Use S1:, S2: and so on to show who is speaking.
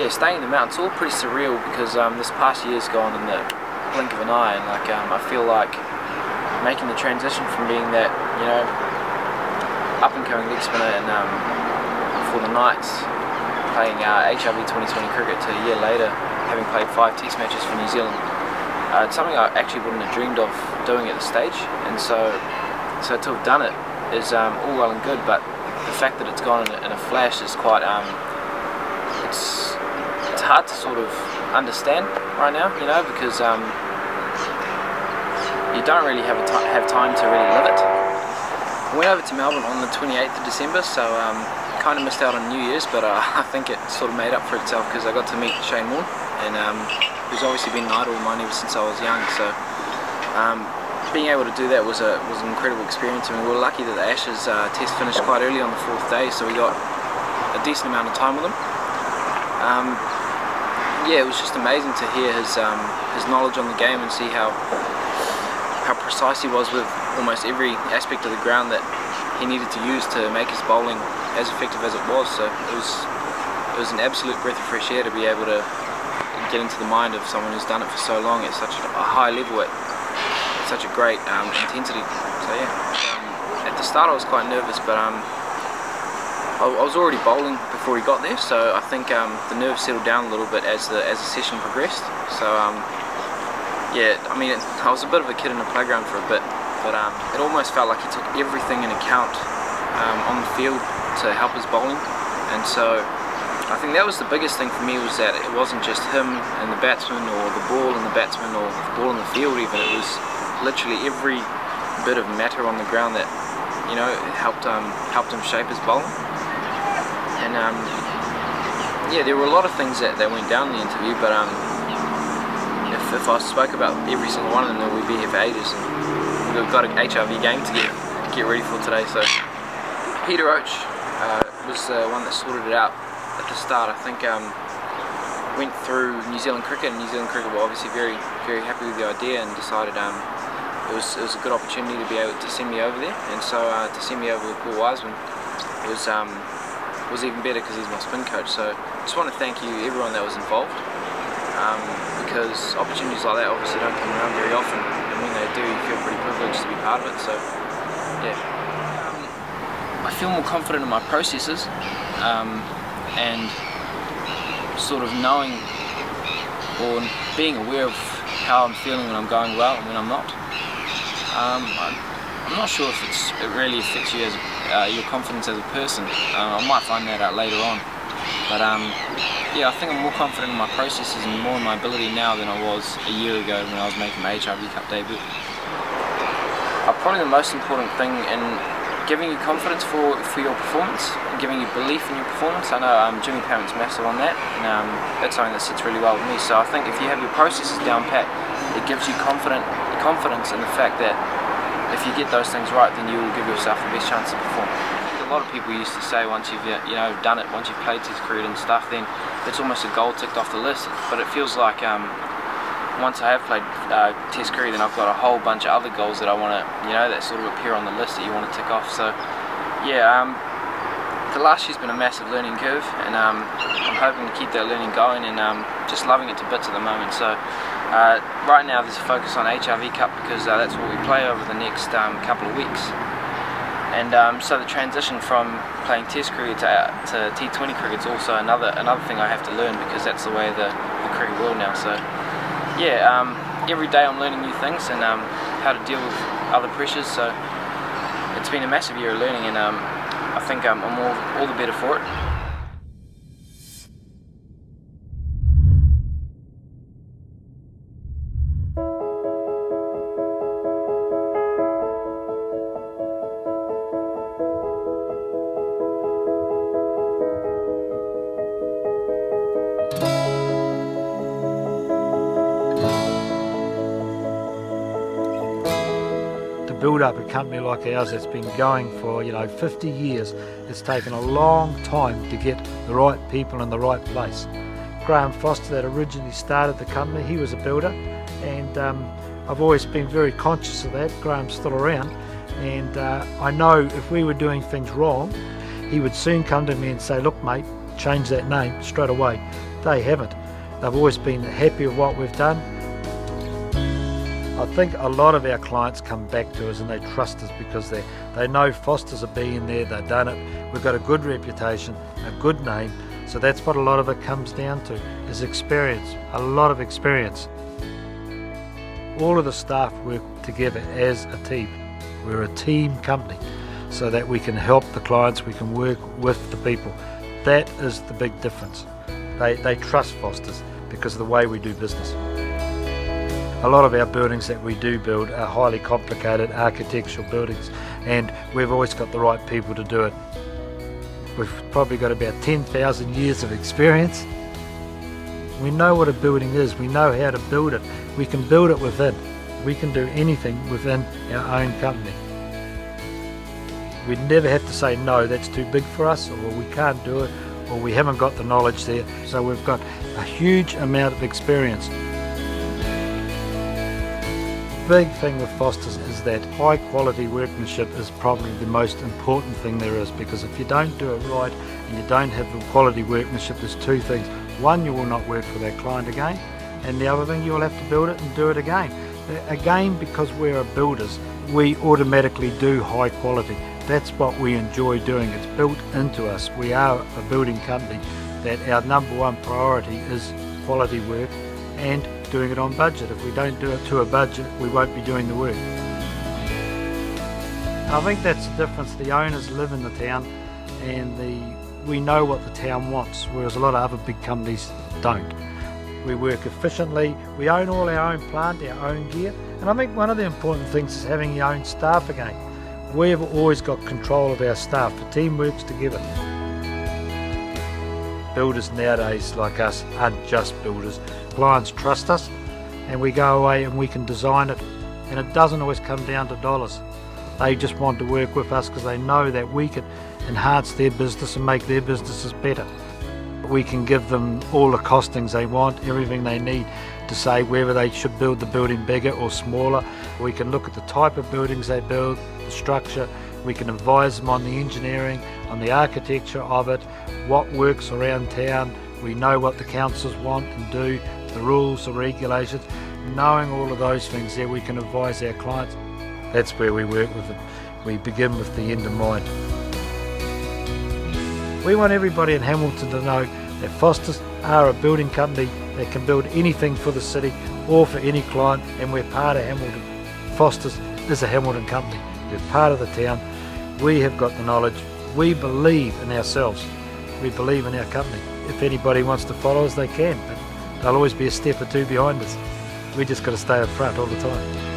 S1: yeah, staying in the mountains, all pretty surreal because this past year's gone in the blink of an eye, and like I feel like making the transition from being that, you know, up and coming leg spinner and for the Knights, playing HRV 2020 cricket, to a year later having played 5 Test matches for New Zealand. It's something I actually wouldn't have dreamed of doing at the stage, and so to have done it is all well and good, but the fact that it's gone in a flash is quite it's hard to sort of understand right now, you know, because you don't really have time to really live it. I went over to Melbourne on the 28th of December, so kind of missed out on New Year's, but I think it sort of made up for itself because I got to meet Shane Warne, and who's obviously been an idol of mine ever since I was young. So being able to do that was an incredible experience. I mean, we were lucky that the Ashes test finished quite early on the 4th day, so we got a decent amount of time with him. Yeah, it was just amazing to hear his knowledge on the game and see how precise he was with almost every aspect of the ground that he needed to use to make his bowling as effective as it was. So it was an absolute breath of fresh air to be able to get into the mind of someone who's done it for so long at such a high level, at such a great intensity. So yeah, at the start I was quite nervous, but I was already bowling before he got there, so I think the nerves settled down a little bit as the session progressed. So yeah, I mean, I was a bit of a kid in the playground for a bit, but it almost felt like he took everything in account on the field to help his bowling. And so I think that was the biggest thing for me, was that it wasn't just him and the batsman, or the ball and the batsman, or the ball in the field even. It was literally every bit of matter on the ground that, you know, helped him shape his bowling. And yeah, there were a lot of things that went down in the interview, but if I spoke about every single one of them, then we'd be here for ages. And we've got an HRV game to get ready for today. So Peter Roach was the one that sorted it out at the start. I think went through New Zealand cricket, and New Zealand cricket were obviously very, very happy with the idea and decided it was a good opportunity to be able to send me over there. And so to send me over with Paul Wiseman was even better because he's my spin coach. So just want to thank you, everyone that was involved, because opportunities like that obviously don't come around very often, and when they do, you feel pretty privileged to be part of it. So yeah, I feel more confident in my processes, and sort of knowing or being aware of how I'm feeling when I'm going well and when I'm not. I'm not sure if it really affects you as your confidence as a person. I might find that out later on, but yeah, I think I'm more confident in my processes and more in my ability now than I was a year ago when I was making my HRV Cup debut. Probably the most important thing in giving you confidence for your performance and giving you belief in your performance. I know Jimmy Parent's massive on that, and that's something that sits really well with me. So I think if you have your processes down pat, it gives you confidence in the fact that if you get those things right, then you will give yourself the best chance to perform. A lot of people used to say once you've done it, once you've played Test cricket and stuff, then it's almost a goal ticked off the list. But it feels like once I have played Test cricket, then I've got a whole bunch of other goals that I want to, that sort of appear on the list that you want to tick off. So yeah, the last year's been a massive learning curve, and I'm hoping to keep that learning going, and just loving it to bits at the moment. So right now there's a focus on HRV Cup because that's what we play over the next couple of weeks. And so the transition from playing Test cricket to T20 cricket is also another thing I have to learn, because that's the way of the cricket world now. So yeah, every day I'm learning new things and how to deal with other pressures. So it's been a massive year of learning, and I think I'm all the better for it.
S2: Build up a company like ours that's been going for 50 years. It's taken a long time to get the right people in the right place. Graham Foster, that originally started the company, he was a builder, and I've always been very conscious of that. Graham's still around, and I know if we were doing things wrong, he would soon come to me and say, look mate, change that name straight away. They haven't. They've always been happy with what we've done. I think a lot of our clients come back to us and they trust us because they know Foster's have been there, they've done it, we've got a good reputation, a good name, so that's what a lot of it comes down to, is experience, a lot of experience. All of the staff work together as a team. We're a team company so that we can help the clients, we can work with the people. That is the big difference. They trust Foster's because of the way we do business. A lot of our buildings that we do build are highly complicated architectural buildings, and we've always got the right people to do it. We've probably got about 10,000 years of experience. We know what a building is, we know how to build it. We can build it within. We can do anything within our own company. We never have to say no, that's too big for us, or we can't do it, or we haven't got the knowledge there. So we've got a huge amount of experience. The big thing with Foster's is that high quality workmanship is probably the most important thing there is, because if you don't do it right and you don't have the quality workmanship, there's two things. One, you will not work for that client again, and the other thing, you'll have to build it and do it again. Again, because we're builders, we automatically do high quality. That's what we enjoy doing. It's built into us. We are a building company that our number one priority is quality work and doing it on budget. If we don't do it to a budget, we won't be doing the work. I think that's the difference. The owners live in the town and we know what the town wants, whereas a lot of other big companies don't. We work efficiently, we own all our own plant, our own gear, and I think one of the important things is having your own staff again. We've always got control of our staff. The team works together. Builders nowadays like us aren't just builders. Clients trust us and we go away and we can design it, and it doesn't always come down to dollars. They just want to work with us because they know that we can enhance their business and make their businesses better. We can give them all the costings they want, everything they need to say whether they should build the building bigger or smaller. We can look at the type of buildings they build, the structure. We can advise them on the engineering, on the architecture of it, what works around town. We know what the councils want and do, the rules, the regulations. Knowing all of those things there, we can advise our clients. That's where we work with them. We begin with the end in mind. We want everybody in Hamilton to know that Foster's are a building company that can build anything for the city or for any client, and we're part of Hamilton. Foster's is a Hamilton company. We're part of the town. We have got the knowledge. We believe in ourselves. We believe in our company. If anybody wants to follow us, they can, but they'll always be a step or two behind us. We just got to stay up front all the time.